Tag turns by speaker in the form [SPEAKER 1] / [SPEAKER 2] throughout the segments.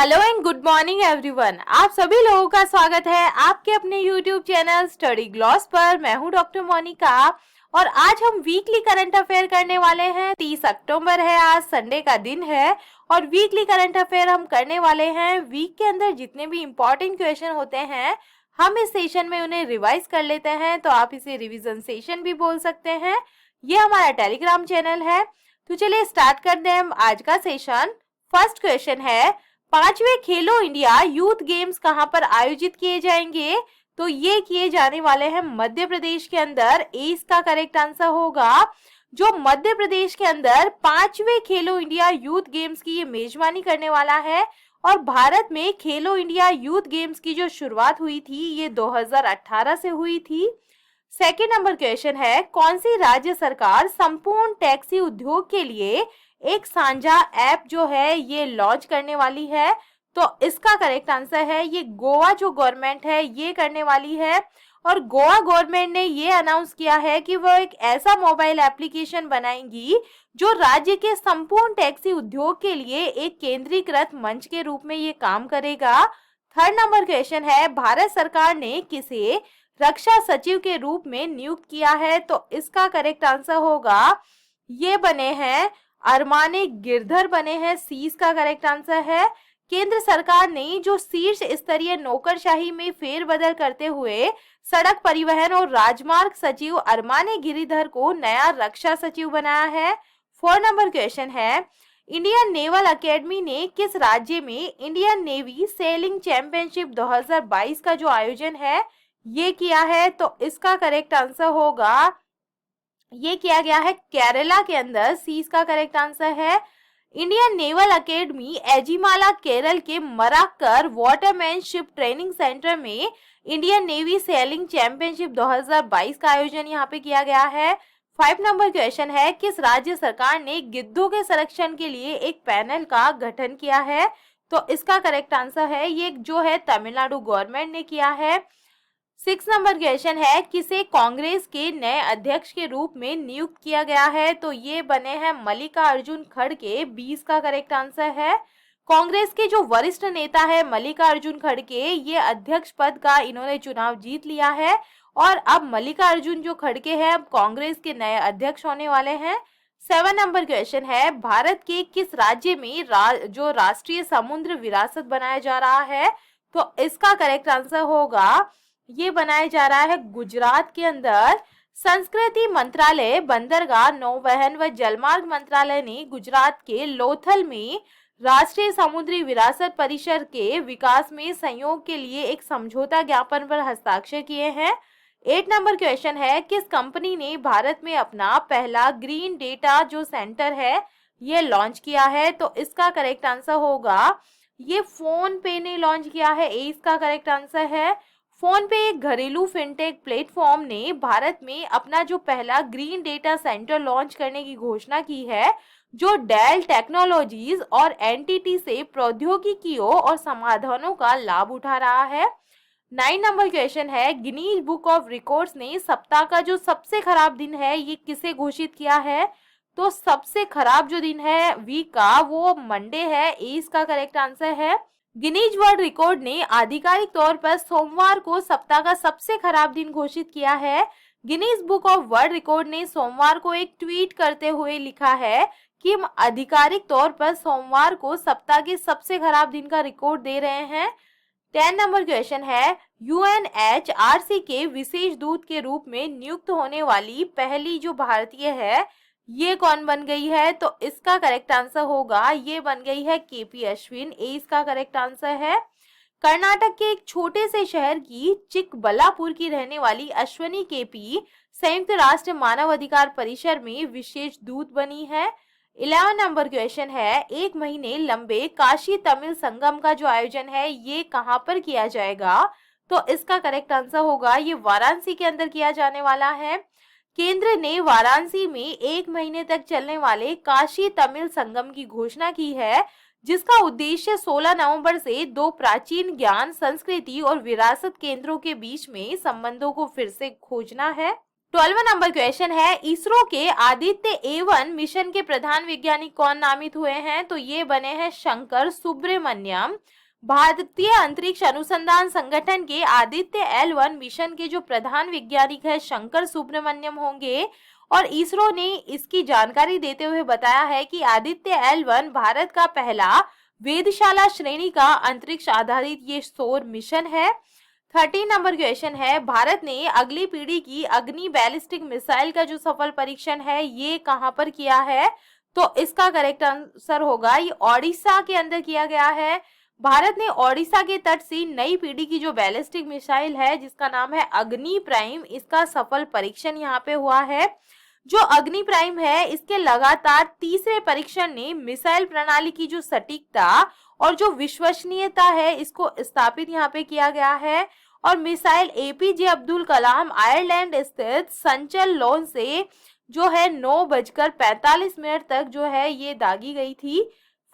[SPEAKER 1] Hello and good morning everyone. आप सभी लोगों का स्वागत है आपके अपने यूट्यूब चैनल स्टडी ग्लॉस पर। मैं हूं डॉक्टर मोनिका और आज हम वीकली करंट अफेयर करने वाले हैं। 30 अक्टूबर है, आज संडे का दिन है और वीकली करंट अफेयर हम करने वाले हैं। वीक के अंदर जितने भी इम्पोर्टेंट क्वेश्चन होते हैं हम इस सेशन में उन्हें रिवाइज कर लेते हैं, तो आप इसे रिवीजन सेशन भी बोल सकते हैं। ये हमारा टेलीग्राम चैनल है। तो चलिए स्टार्ट कर दें हम आज का सेशन। फर्स्ट क्वेश्चन है, 5वें खेलो इंडिया यूथ गेम्स कहां पर आयोजित किए जाएंगे? तो ये किए जाने वाले हैं मध्य प्रदेश के अंदर। इसका करेक्ट आंसर होगा जो मध्य प्रदेश के अंदर 5वें खेलो इंडिया यूथ गेम्स की ये मेजबानी करने वाला है। और भारत में खेलो इंडिया यूथ गेम्स की जो शुरुआत हुई थी ये 2018 से हुई थी। सेकेंड नंबर क्वेश्चन है, कौन सी राज्य सरकार संपूर्ण टैक्सी उद्योग के लिए एक साझा ऐप जो है ये लॉन्च करने वाली है? तो इसका करेक्ट आंसर है ये गोवा जो गवर्नमेंट है ये करने वाली है। और गोवा गवर्नमेंट ने ये अनाउंस किया है कि वो एक ऐसा मोबाइल एप्लीकेशन बनाएंगी जो राज्य के संपूर्ण टैक्सी उद्योग के लिए एक केंद्रीकृत मंच के रूप में ये काम करेगा। थर्ड नंबर क्वेश्चन है, भारत सरकार ने किसे रक्षा सचिव के रूप में नियुक्त किया है? तो इसका करेक्ट आंसर होगा ये बने हैं अरमाने गिरधर बने हैं। सी इसका करेक्ट आंसर है। केंद्र सरकार ने जो शीर्ष स्तरीय नौकरशाही में फेरबदल करते हुए सड़क परिवहन और राजमार्ग सचिव अरमाने गिरिधर को नया रक्षा सचिव बनाया है। 4 नंबर क्वेश्चन है, इंडियन नेवल अकेडमी ने किस राज्य में इंडियन नेवी सेलिंग चैंपियनशिप 2022 का जो आयोजन है ये किया है? तो इसका करेक्ट आंसर होगा ये किया गया है केरला के अंदर। सी इसका करेक्ट आंसर है। Indian naval academy Ezhimala Kerala के मराक्कर वाटरमैनशिप ट्रेनिंग सेंटर में इंडियन नेवी सेलिंग चैंपियनशिप 2022 का आयोजन यहाँ पे किया गया है। 5 नंबर क्वेश्चन है, किस राज्य सरकार ने गिद्धों के संरक्षण के लिए एक पैनल का गठन किया है? तो इसका करेक्ट आंसर है ये जो है तमिलनाडु गवर्नमेंट ने किया है। 6 नंबर क्वेश्चन है, किसे कांग्रेस के नए अध्यक्ष के रूप में नियुक्त किया गया है? तो ये बने हैं मल्लिकार्जुन खड़गे। 20 का करेक्ट आंसर है। कांग्रेस के जो वरिष्ठ नेता है मल्लिकार्जुन खड़गे ये अध्यक्ष पद का इन्होंने चुनाव जीत लिया है और अब मल्लिकार्जुन जो खड़गे हैं अब कांग्रेस के नए अध्यक्ष होने वाले हैं। 7 नंबर क्वेश्चन है, भारत के किस राज्य में जो राष्ट्रीय समुद्र विरासत बनाया जा रहा है? तो इसका करेक्ट आंसर होगा ये बनाया जा रहा है गुजरात के अंदर। संस्कृति मंत्रालय, बंदरगाह, नौवहन व जलमार्ग मंत्रालय ने गुजरात के लोथल में राष्ट्रीय समुद्री विरासत परिसर के विकास में सहयोग के लिए एक समझौता ज्ञापन पर हस्ताक्षर किए हैं। 8 नंबर क्वेश्चन है, किस कंपनी ने भारत में अपना पहला ग्रीन डेटा जो सेंटर है ये लॉन्च किया है? तो इसका करेक्ट आंसर होगा ये फोन पे ने लॉन्च किया है। इसका करेक्ट आंसर है। फोन पे एक घरेलू फिनटेक प्लेटफॉर्म ने भारत में अपना जो पहला ग्रीन डेटा सेंटर लॉन्च करने की घोषणा की है जो डेल टेक्नोलॉजीज और एनटीटी से प्रौद्योगिकियों और समाधानों का लाभ उठा रहा है। 9 नंबर क्वेश्चन है, गिनीज बुक ऑफ रिकॉर्ड्स ने सप्ताह का जो सबसे खराब दिन है ये किसे घोषित किया है? तो सबसे खराब जो दिन है वीक का वो मंडे है। इसका करेक्ट आंसर है। गिनीज वर्ल्ड रिकॉर्ड ने आधिकारिक तौर पर सोमवार को सप्ताह का सबसे खराब दिन घोषित किया है। Guinness book of world record ने सोमवार को एक ट्वीट करते हुए लिखा है कि हम आधिकारिक तौर पर सोमवार को सप्ताह के सबसे खराब दिन का रिकॉर्ड दे रहे हैं। 10 नंबर क्वेश्चन है, यूएनएचआरसी के विशेष दूत के रूप में नियुक्त होने वाली पहली जो भारतीय है ये कौन बन गई है? तो इसका करेक्ट आंसर होगा ये बन गई है केपी अश्विन। इसका करेक्ट आंसर है। कर्नाटक के एक छोटे से शहर की चिकबल्लापुर की रहने वाली अश्वनी केपी संयुक्त राष्ट्र मानव अधिकार परिषद में विशेष दूत बनी है। 11 नंबर क्वेश्चन है, 1 महीने लंबे काशी तमिल संगम का जो आयोजन है ये कहां पर किया जाएगा? तो इसका करेक्ट आंसर होगा ये वाराणसी के अंदर किया जाने वाला है। केंद्र ने वाराणसी में 1 महीने तक चलने वाले काशी तमिल संगम की घोषणा की है जिसका उद्देश्य 16 नवंबर से 2 प्राचीन ज्ञान, संस्कृति और विरासत केंद्रों के बीच में संबंधों को फिर से खोजना है। 12वां नंबर क्वेश्चन है, इसरो के आदित्य A1 मिशन के प्रधान वैज्ञानिक कौन नामित हुए हैं? तो ये बने हैं शंकर सुब्रमण्यम। भारतीय अंतरिक्ष अनुसंधान संगठन के आदित्य L1 मिशन के जो प्रधान वैज्ञानिक है शंकर सुब्रमण्यम होंगे। और इसरो ने इसकी जानकारी देते हुए बताया है कि आदित्य L1 भारत का पहला वेधशाला श्रेणी का अंतरिक्ष आधारित ये सौर मिशन है। 13 नंबर क्वेश्चन है, भारत ने अगली पीढ़ी की अग्नि बैलिस्टिक मिसाइल का जो सफल परीक्षण है ये कहां पर किया है? तो इसका करेक्ट आंसर होगा ये ओडिशा के अंदर किया गया है। भारत ने ओडिशा के तट से नई पीढ़ी की जो बैलिस्टिक मिसाइल है जिसका नाम है अग्नि प्राइम, इसका सफल परीक्षण यहाँ पे हुआ है। जो अग्नि प्राइम है इसके लगातार तीसरे परीक्षण ने मिसाइल प्रणाली की जो सटीकता और जो विश्वसनीयता है इसको स्थापित यहाँ पे किया गया है। और missile APJ Abdul Kalam Ireland स्थित संचल लॉन्च से जो है 9:45 तक जो है ये दागी गई थी।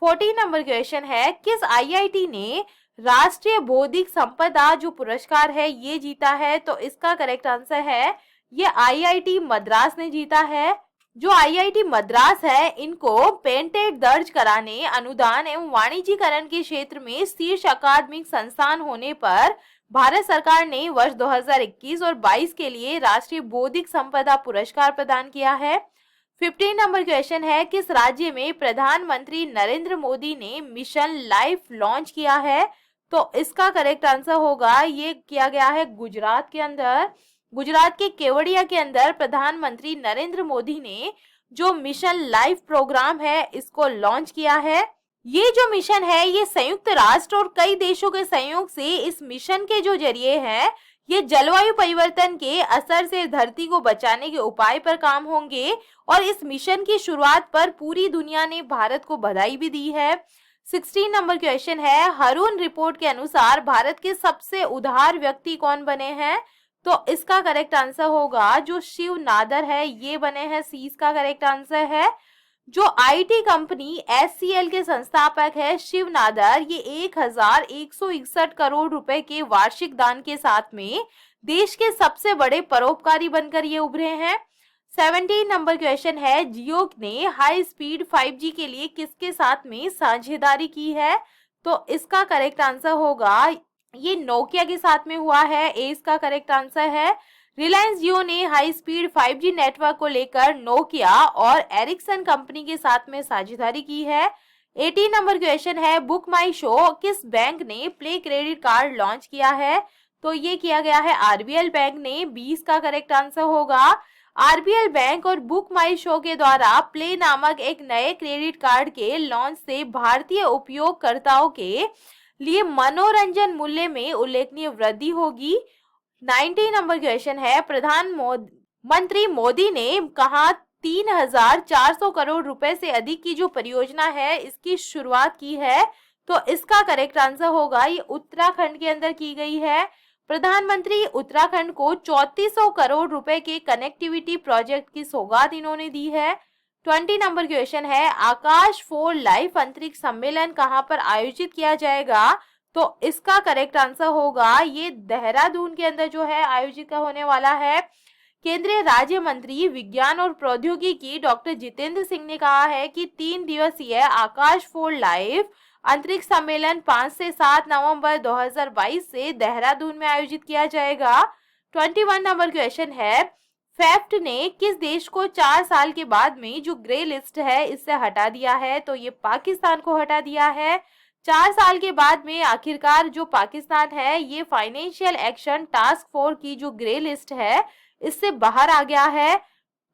[SPEAKER 1] 14 नंबर क्वेश्चन है, किस IIT ने राष्ट्रीय बौद्धिक संपदा जो पुरस्कार है ये जीता है? तो इसका करेक्ट आंसर है ये IIT मद्रास ने जीता है। जो IIT मद्रास है इनको पेटेंट दर्ज कराने, अनुदान एवं वाणिज्यीकरण के क्षेत्र में शीर्ष अकादमिक संस्थान होने पर भारत सरकार ने वर्ष 2021 और 22 के लिए राष्ट्रीय बौद्धिक संपदा पुरस्कार प्रदान किया है। 15 नंबर क्वेश्चन है, किस राज्य में प्रधानमंत्री नरेंद्र मोदी ने मिशन लाइफ लॉन्च किया है? तो इसका करेक्ट आंसर होगा ये किया गया है गुजरात के अंदर। गुजरात के केवड़िया के अंदर प्रधानमंत्री नरेंद्र मोदी ने जो मिशन लाइफ प्रोग्राम है इसको लॉन्च किया है। ये जो मिशन है ये संयुक्त राष्ट्र और कई देशों के सहयोग से इस मिशन के जो जरिए है ये जलवायु परिवर्तन के असर से धरती को बचाने के उपाय पर काम होंगे। और इस मिशन की शुरुआत पर पूरी दुनिया ने भारत को बधाई भी दी है। 16 नंबर क्वेश्चन है, हरून रिपोर्ट के अनुसार भारत के सबसे उदार व्यक्ति कौन बने हैं? तो इसका करेक्ट आंसर होगा जो शिव नादर है ये बने हैं। सी इसका करेक्ट आंसर है। जो IT कंपनी SCL के संस्थापक है शिव नादर, ये 1161 करोड़ रुपए के वार्षिक दान के साथ में देश के सबसे बड़े परोपकारी बनकर ये उभरे हैं। 17 नंबर क्वेश्चन है, जियो ने हाई स्पीड 5G के लिए किसके साथ में साझेदारी की है? तो इसका करेक्ट आंसर होगा ये नोकिया के साथ में हुआ है। ए इसका करेक्ट आंसर है। रिलायंस जियो ने हाई स्पीड 5G नेटवर्क को लेकर नोकिया और एरिक्सन कंपनी के साथ में साझेदारी की है। 18 नंबर क्वेश्चन है, बुक माई शो किस बैंक ने प्ले क्रेडिट कार्ड लॉन्च किया है? तो ये किया गया है RBL बैंक ने। 20 का करेक्ट आंसर होगा। RBL बैंक और बुक माई शो के द्वारा प्ले नामक एक नए क्रेडिट कार्ड के लॉन्च से भारतीय उपयोगकर्ताओं के लिए मनोरंजन मूल्य में उल्लेखनीय वृद्धि होगी। 19 नंबर क्वेश्चन है, प्रधानमंत्री मोदी ने कहा 3400 करोड़ रुपए से अधिक की जो परियोजना है इसकी शुरुआत की है? तो इसका करेक्ट आंसर होगा ये उत्तराखंड के अंदर की गई है। प्रधानमंत्री उत्तराखंड को 3400 करोड़ रुपए के कनेक्टिविटी प्रोजेक्ट की सौगात इन्होंने दी है। 20 नंबर क्वेश्चन है, आकाश फॉर लाइफ अंतरिक्ष सम्मेलन कहां पर आयोजित किया जाएगा? तो इसका करेक्ट आंसर होगा ये देहरादून के अंदर जो है आयोजित होने वाला है। केंद्रीय राज्य मंत्री विज्ञान और प्रौद्योगिकी डॉक्टर जितेंद्र सिंह ने कहा है कि 3 दिवसीय आकाश फॉर लाइफ अंतरिक्ष सम्मेलन 5 से 7 नवंबर 2022 से देहरादून में आयोजित किया जाएगा। 21 नंबर क्वेश्चन है, फैफ्ट ने किस देश को 4 साल के बाद में जो ग्रे लिस्ट है इससे हटा दिया है? तो ये पाकिस्तान को हटा दिया है। 4 साल के बाद में आखिरकार जो पाकिस्तान है ये फाइनेंशियल एक्शन टास्क फोर्स की जो ग्रे लिस्ट है इससे बाहर आ गया है।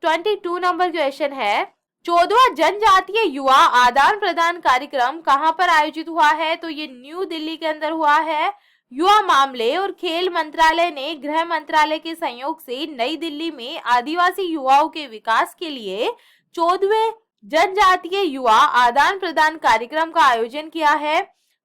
[SPEAKER 1] 22 नंबर क्वेश्चन है, 14वां जनजातीय युवा आदान प्रदान कार्यक्रम कहां पर आयोजित हुआ है? तो ये न्यू दिल्ली के अंदर हुआ है। युवा मामले और खेल मंत्रालय ने गृह मंत्रालय के सहयोग से नई दिल्ली में आदिवासी युवाओं के विकास के लिए 14वें जनजातीय युवा आदान प्रदान कार्यक्रम का आयोजन किया है।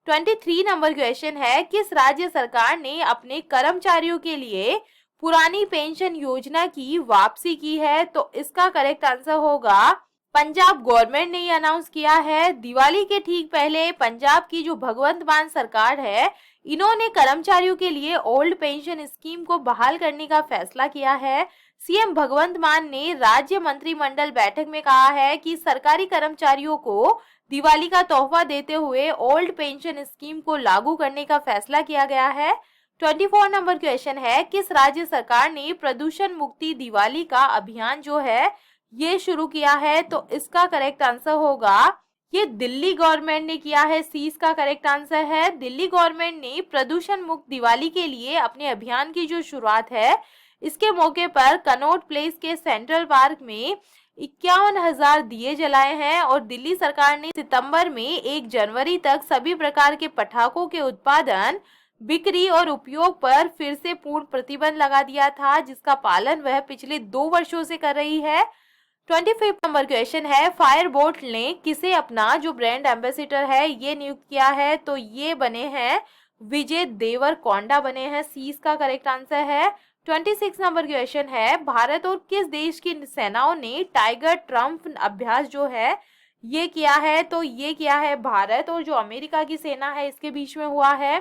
[SPEAKER 1] 23 नंबर क्वेश्चन है, किस राज्य सरकार ने अपने कर्मचारियों के लिए पुरानी पेंशन योजना की वापसी की है? तो इसका करेक्ट आंसर होगा पंजाब गवर्नमेंट ने ये अनाउंस किया है। दिवाली के ठीक पहले पंजाब की जो भगवंत मान सरकार है इन्होंने कर्मचारियों के लिए ओल्ड पेंशन स्कीम को बहाल करने का फैसला किया है। सीएम भगवंत मान ने राज्य मंत्रिमंडल बैठक में कहा है कि सरकारी कर्मचारियों को दिवाली का तोहफा देते हुए ओल्ड पेंशन स्कीम को लागू करने का फैसला किया गया है। 24 नंबर क्वेश्चन है, किस राज्य सरकार ने प्रदूषण मुक्ति दिवाली का अभियान जो है ये शुरू किया है? तो इसका करेक्ट आंसर होगा ये दिल्ली गवर्नमेंट ने किया है। सी इसका करेक्ट आंसर है। दिल्ली गवर्नमेंट ने प्रदूषण मुक्त दिवाली के लिए अपने अभियान की जो शुरुआत है, इसके मौके पर कनॉट प्लेस के सेंट्रल पार्क में 51,000 दिए जलाए हैं और दिल्ली सरकार ने सितंबर में 1 जनवरी तक सभी प्रकार के पटाखों के उत्पादन, बिक्री और उपयोग पर फिर से पूर्ण प्रतिबंध लगा दिया था, जिसका पालन वह पिछले 2 वर्षों से कर रही है। 25 नंबर क्वेश्चन है, फायरबोल्ट ने किसे अपना जो ब्रांड एम्बेसडर है ये नियुक्त किया है? तो ये बने हैं विजय देवरकोंडा बने हैं। सी इसका करेक्ट आंसर है। 26 नंबर क्वेश्चन है, भारत और किस देश की सेनाओं ने टाइगर ट्रम्प अभ्यास जो है ये किया है? तो ये किया है भारत और जो अमेरिका की सेना है इसके बीच में हुआ है।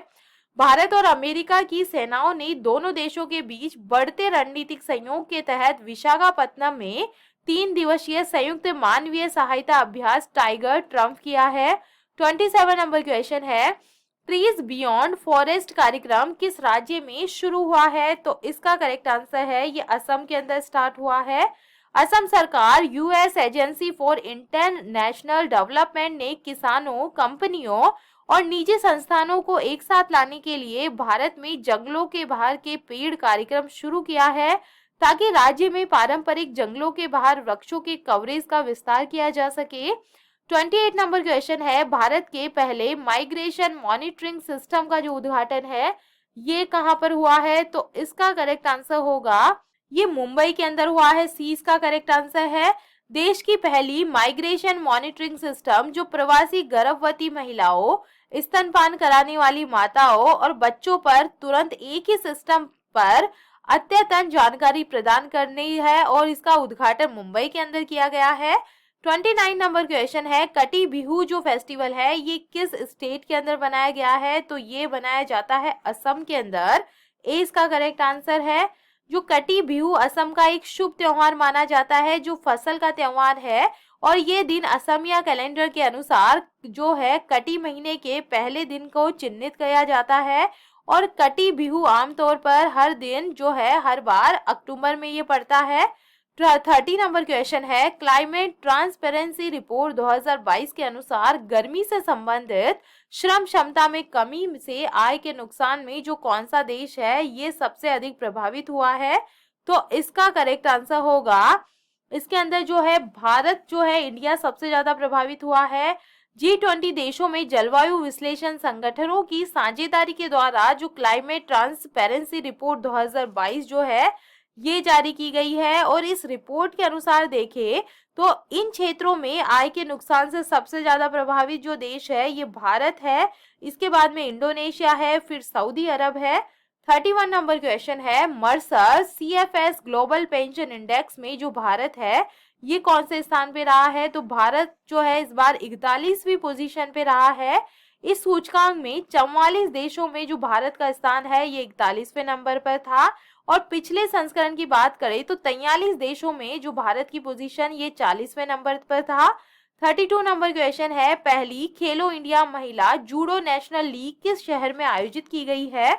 [SPEAKER 1] भारत और अमेरिका की सेनाओं ने दोनों देशों के बीच बढ़ते रणनीतिक सहयोग के तहत विशाखापत्तनम में 3 दिवसीय संयुक्त मानवीय सहायता अभ्यास टाइगर ट्रम्प किया है। 27 नंबर क्वेश्चन है, ट्रीज बियॉन्ड फॉरेस्ट कार्यक्रम किस राज्य में शुरू हुआ है? तो इसका करेक्ट आंसर है ये असम के अंदर स्टार्ट हुआ है। असम सरकार US agency for international development ने किसानों, कंपनियों और निजी संस्थानों को एक साथ लाने के लिए भारत में जंगलों के बाहर के पेड़ कार्यक्रम शुरू किया है, ताकि राज्य में पारंपरिक जंगलों के बाहर वृक्षों के कवरेज का विस्तार किया जा सके। 28 नंबर क्वेश्चन है, भारत के पहले माइग्रेशन मॉनिटरिंग सिस्टम का जो उद्घाटन है ये कहां पर हुआ है? तो इसका करेक्ट आंसर होगा ये मुंबई के अंदर हुआ है। सी इसका करेक्ट आंसर है। देश की पहली माइग्रेशन मॉनिटरिंग सिस्टम जो प्रवासी गर्भवती महिलाओं, स्तनपान कराने वाली माताओं और बच्चों पर तुरंत एक ही सिस्टम पर अद्यतन जानकारी प्रदान करनी है और इसका उद्घाटन मुंबई के अंदर किया गया है। 29 नंबर क्वेश्चन है, कटी बिहू जो फेस्टिवल है ये किस स्टेट के अंदर बनाया गया है? तो ये बनाया जाता है असम के अंदर। ए इसका करेक्ट आंसर है। जो कटी बिहू असम का एक शुभ त्योहार माना जाता है, जो फसल का त्योहार है और ये दिन असमिया कैलेंडर के अनुसार जो है कटी महीने के पहले दिन को चिन्हित किया जाता है और कटी बिहू आमतौर पर हर दिन जो है हर बार अक्टूबर में ये पड़ता है। 30 नंबर क्वेश्चन है, क्लाइमेट ट्रांसपेरेंसी रिपोर्ट 2022 के अनुसार गर्मी से संबंधित श्रम क्षमता में कमी से आय के नुकसान में जो कौन सा देश है ये सबसे अधिक प्रभावित हुआ है? तो इसका करेक्ट आंसर होगा इसके अंदर जो है भारत जो है, इंडिया सबसे ज्यादा प्रभावित हुआ है। G20 देशों में जलवायु विश्लेषण संगठनों की साझेदारी के द्वारा जो क्लाइमेट ट्रांसपेरेंसी रिपोर्ट 2022 जो है ये जारी की गई है और इस रिपोर्ट के अनुसार देखें तो इन क्षेत्रों में आय के नुकसान से सबसे ज्यादा प्रभावित जो देश है ये भारत है, इसके बाद में इंडोनेशिया है, फिर सऊदी अरब है। 31 नंबर क्वेश्चन है, Mercer CFS global pension index में जो भारत है ये कौन से स्थान पे रहा है? तो भारत जो है इस बार 41वीं पोजीशन पे रहा है। इस सूचकांक में 44 देशों में जो भारत का स्थान है ये 41वें नंबर पर था और पिछले संस्करण की बात करें तो 43 देशों में जो भारत की पोजीशन ये 40वें नंबर पर था। 32 नंबर क्वेश्चन है, पहली खेलो इंडिया महिला जूडो नेशनल लीग किस शहर में आयोजित की गई है?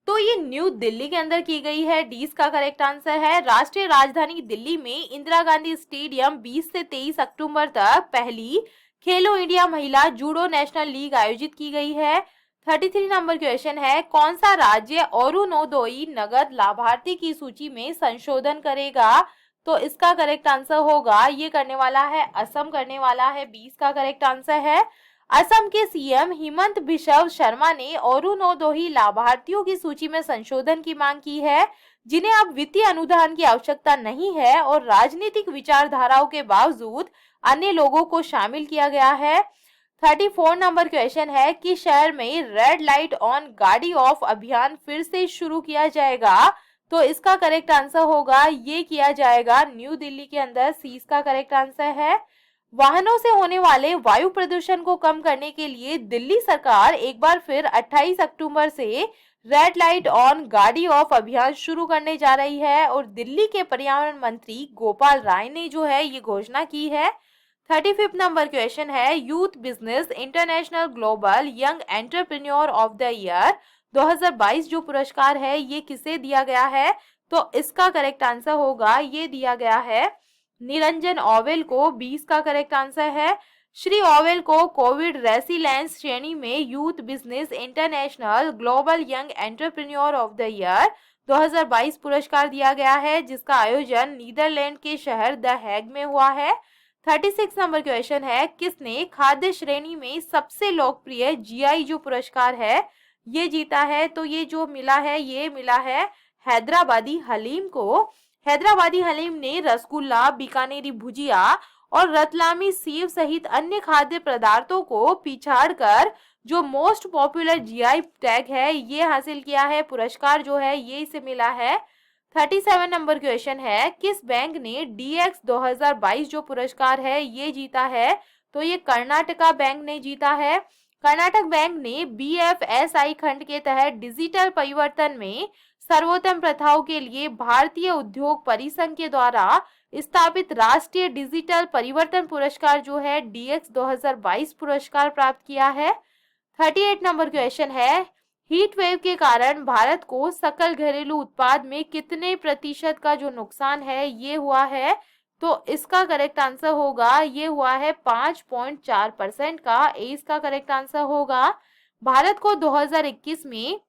[SPEAKER 1] तो ये न्यू दिल्ली के अंदर की गई है। डी का करेक्ट आंसर है। राष्ट्रीय राजधानी दिल्ली में इंदिरा गांधी स्टेडियम 20 से 23 अक्टूबर तक पहली खेलो इंडिया महिला जूडो नेशनल लीग आयोजित की गई है। 33 नंबर क्वेश्चन है, कौन सा राज्य अरुणोदय नगद लाभार्थी की सूची में संशोधन करेगा? तो इसका करेक्ट आंसर होगा ये करने वाला है असम करने वाला है। 20 का करेक्ट आंसर है। असम के सीएम हिमंत बिश्व शर्मा ने अरुणोदय लाभार्थियों की सूची में संशोधन की मांग की है, जिन्हें अब वित्तीय अनुदान की आवश्यकता नहीं है और राजनीतिक विचारधाराओं के बावजूद अन्य लोगों को शामिल किया गया है। 34 नंबर क्वेश्चन है कि शहर में रेड लाइट ऑन गाड़ी ऑफ अभियान फिर से शुरू किया जाएगा? तो इसका करेक्ट आंसर होगा ये किया जाएगा न्यू दिल्ली के अंदर। सी का करेक्ट आंसर है। वाहनों से होने वाले वायु प्रदूषण को कम करने के लिए दिल्ली सरकार एक बार फिर 28 अक्टूबर से रेड लाइट ऑन गाड़ी ऑफ अभियान शुरू करने जा रही है और दिल्ली के पर्यावरण मंत्री गोपाल राय ने जो है ये घोषणा की है। 35 नंबर क्वेश्चन है, youth business international global young entrepreneur of the year 2022 जो पुरस्कार है ये किसे दिया गया है? तो इसका करेक्ट आंसर होगा, ये दिया गया है निरंजन ओवेल को। 20 का करेक्ट आंसर है। श्री ओवेल को कोविड रेसिलेंस श्रेणी में youth business international global young entrepreneur of the year 2022 पुरस्कार दिया गया है, जिसका आयोजन नीदरलैंड के शहर द हैग में हुआ है। 36 नंबर क्वेश्चन है, किसने खाद्य श्रेणी में सबसे लोकप्रिय जीआई जो पुरस्कार है ये जीता है? तो ये जो मिला है ये मिला है हैदराबादी हलीम को। हैदराबादी हलीम ने रसगुल्ला, बीकानेरी भुजिया और रतलामी सेव सहित अन्य खाद्य पदार्थों को पिछाड़कर जो मोस्ट पॉपुलर जीआई टैग है ये हासिल किया है। पुरस्कार जो है ये इसे मिला है। 37 नंबर क्वेश्चन है, किस बैंक ने डीएक्स 2022 जो पुरस्कार है ये जीता है? तो ये कर्नाटका बैंक ने जीता है। कर्नाटक बैंक ने बीएफएसआई खंड के तहत डिजिटल परिवर्तन में सर्वोत्तम प्रथाओं के लिए भारतीय उद्योग परिसंघ के द्वारा स्थापित राष्ट्रीय डिजिटल परिवर्तन पुरस्कार जो है डीएक्स 2022 पुरस्कार प्राप्त किया है। 38 नंबर क्वेश्चन है, हीट वेव के कारण भारत को सकल घरेलू उत्पाद में कितने प्रतिशत का जो नुकसान है ये हुआ है? तो इसका करेक्ट आंसर होगा, ये हुआ है 5.4% का। इसका करेक्ट आंसर होगा। भारत को 2021 में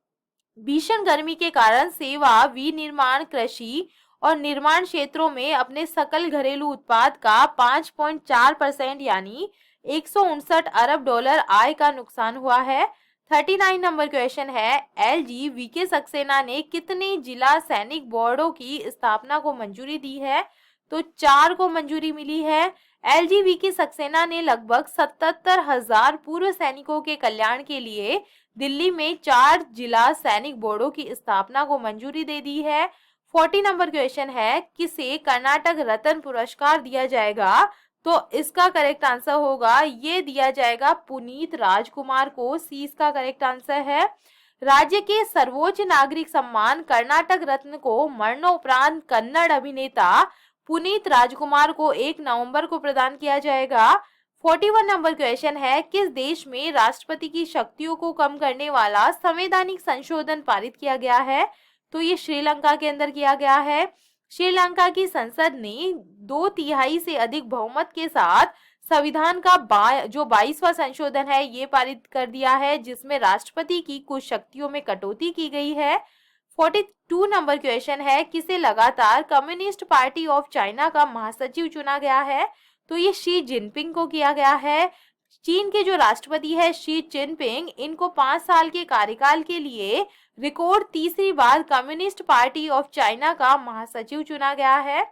[SPEAKER 1] भीषण गर्मी के कारण सेवा, विनिर्माण, कृषि और निर्माण क्षेत्रों में अपने सकल घरेलू उत्पाद का 5.4% यानी 159 अरब डॉलर आय का नुकसान हुआ है। 39 नंबर क्वेश्चन है, एलजी वीके सक्सेना ने कितने जिला सैनिक बोर्डों की स्थापना को मंजूरी दी है? तो 4 को मंजूरी मिली है। एलजी वीके सक्सेना ने लगभग 77,000 पूर्व सैनिकों के कल्याण के लिए दिल्ली में 4 जिला सैनिक बोर्डों की स्थापना को मंजूरी दे दी है। 40 नंबर क्वेश्चन है, किसे कर्नाटक रत्न पुरस्कार दिया जाएगा? तो इसका करेक्ट आंसर होगा, ये दिया जाएगा पुनीत राजकुमार को। सी इसका करेक्ट आंसर है। राज्य के सर्वोच्च नागरिक सम्मान कर्नाटक रत्न को मरणोपरांत कन्नड़ अभिनेता पुनीत राजकुमार को 1 नवंबर को प्रदान किया जाएगा। 41 नंबर क्वेश्चन है, किस देश में राष्ट्रपति की शक्तियों को कम करने वाला संवैधानिक संशोधन पारित किया गया है? तो ये श्रीलंका के अंदर किया गया है। श्रीलंका की संसद ने 2/3 से अधिक बहुमत के साथ संविधान का जो 22वां संशोधन है ये पारित कर दिया है, जिसमें राष्ट्रपति की कुछ शक्तियों में कटौती की गई है। 42 नंबर क्वेश्चन है, किसे लगातार कम्युनिस्ट पार्टी ऑफ चाइना का महासचिव चुना गया है? तो ये शी जिनपिंग को किया गया है। चीन के जो राष्ट्रपति है शी जिनपिंग, इनको 5 साल के कार्यकाल के लिए रिकॉर्ड तीसरी बार कम्युनिस्ट पार्टी ऑफ चाइना का महासचिव चुना गया है।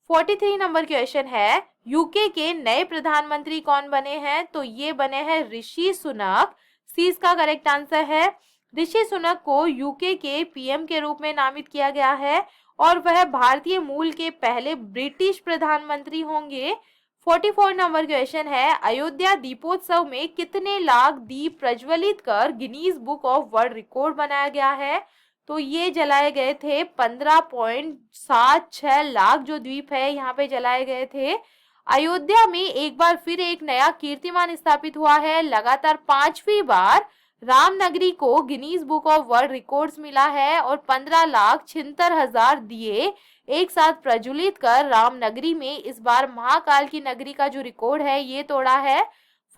[SPEAKER 1] 43 नंबर क्वेश्चन है, यूके के नए प्रधानमंत्री कौन बने हैं? तो ये बने हैं ऋषि सुनक। सी इसका करेक्ट आंसर है। ऋषि सुनक को यूके के पीएम के रूप में नामित किया गया है और वह भारतीय मूल के पहले ब्रिटिश प्रधानमंत्री होंगे। 44 नंबर क्वेश्चन है, अयोध्या दीपोत्सव में कितने लाख दीप प्रज्वलित कर Guinness book of world record बनाया गया है? तो ये जलाए गए थे 15.76 लाख जो द्वीप है यहाँ पे जलाए गए थे। अयोध्या में एक बार फिर एक नया कीर्तिमान स्थापित हुआ है। लगातार 5वीं बार रामनगरी को Guinness book of world records मिला है और 15,76,000 दिए एक साथ प्रज्वलित कर रामनगरी में इस बार महाकाल की नगरी का जो रिकॉर्ड है ये तोड़ा है।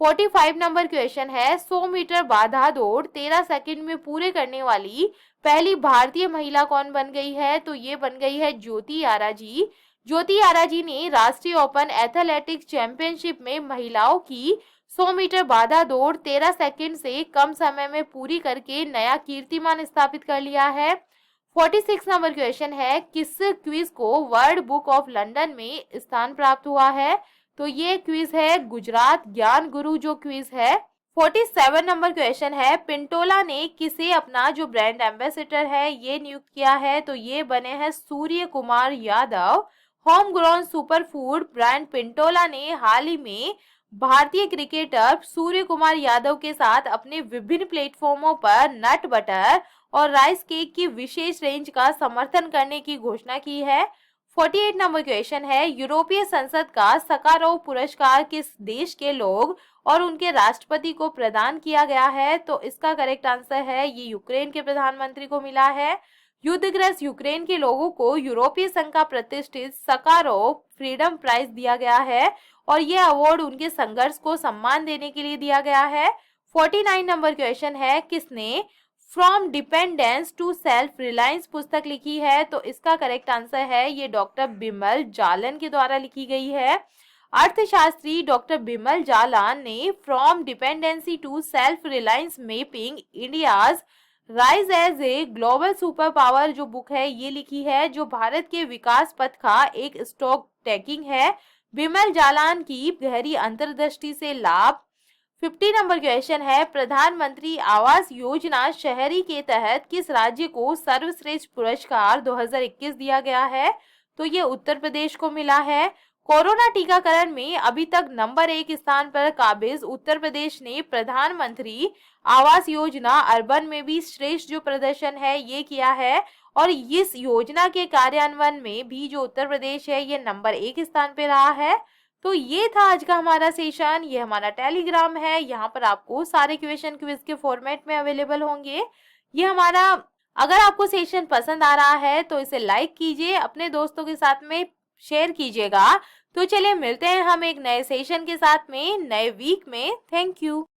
[SPEAKER 1] 45 नंबर क्वेश्चन है, 100 मीटर बाधा दौड़ 13 सेकंड में पूरे करने वाली पहली भारतीय महिला कौन बन गई है? तो ये बन गई है ज्योति आरा जी। ज्योति आरा जी ने राष्ट्रीय ओपन एथलेटिक्स चैंपियनशिप में महिलाओं की 100 मीटर बाधा दौड़ 13 सेकंड से कम समय में पूरी करके नया कीर्तिमान स्थापित कर लिया है। 46 नंबर क्वेश्चन है, किस क्विज को वर्ल्ड बुक ऑफ लंदन में स्थान प्राप्त हुआ है? तो ये क्विज है गुजरात ज्ञान गुरु जो क्विज है। 47 नंबर क्वेश्चन है, पिंटोला ने किसे अपना जो ब्रांड एम्बेसडर है ये नियुक्त किया है? तो ये बने हैं Surya Kumar Yadav. Home grown superfood brand Pintola ने हाल ही में भारतीय क्रिकेटर सूर्य कुमार यादव के साथ अपने विभिन्न प्लेटफॉर्मों पर नट बटर और राइस केक की विशेष रेंज का समर्थन करने की घोषणा की है। 48 नंबर क्वेश्चन है, यूरोपीय संसद का सकारोव पुरस्कार किस देश के लोग और उनके राष्ट्रपति को प्रदान किया गया है? तो इसका करेक्ट आंसर है ये यूक्रेन के प्रधानमंत्री को मिला है। युद्धग्रस्त यूक्रेन के लोगों को यूरोपीय संघ का प्रतिष्ठित सकारोव फ्रीडम प्राइज दिया गया है और ये अवार्ड उनके संघर्ष को सम्मान देने के लिए दिया गया है। 49 नंबर क्वेश्चन है, किसने from dependence to self reliance पुस्तक लिखी है? तो इसका करेक्ट आंसर है ये डॉक्टर बिमल जालन के द्वारा लिखी गई है। अर्थशास्त्री डॉक्टर बिमल जालान ने from dependency to self reliance mapping India's rise as a global super power जो बुक है ये लिखी है, जो भारत के विकास पथ का एक स्टॉक टेकिंग है। बिमल जालान की गहरी अंतर्दृष्टि से लाभ। 50 नंबर क्वेश्चन है, प्रधानमंत्री आवास योजना शहरी के तहत किस राज्य को सर्वश्रेष्ठ पुरस्कार 2021 दिया गया है? तो ये उत्तर प्रदेश को मिला है। कोरोना टीकाकरण में अभी तक नंबर 1 स्थान पर काबिज उत्तर प्रदेश ने प्रधानमंत्री आवास योजना अर्बन में भी श्रेष्ठ जो प्रदर्शन है ये किया है और इस योजना के कार्यान्वयन में भी जो उत्तर प्रदेश है ये नंबर 1 स्थान पे रहा है। तो ये था आज का हमारा सेशन। ये हमारा टेलीग्राम है, यहाँ पर आपको सारे क्वेश्चन क्विज के फॉर्मेट में अवेलेबल होंगे। ये हमारा, अगर आपको सेशन पसंद आ रहा है तो इसे लाइक कीजिए, अपने दोस्तों के साथ में शेयर कीजिएगा। तो चलिए मिलते हैं हम एक नए सेशन के साथ में नए वीक में। Thank you.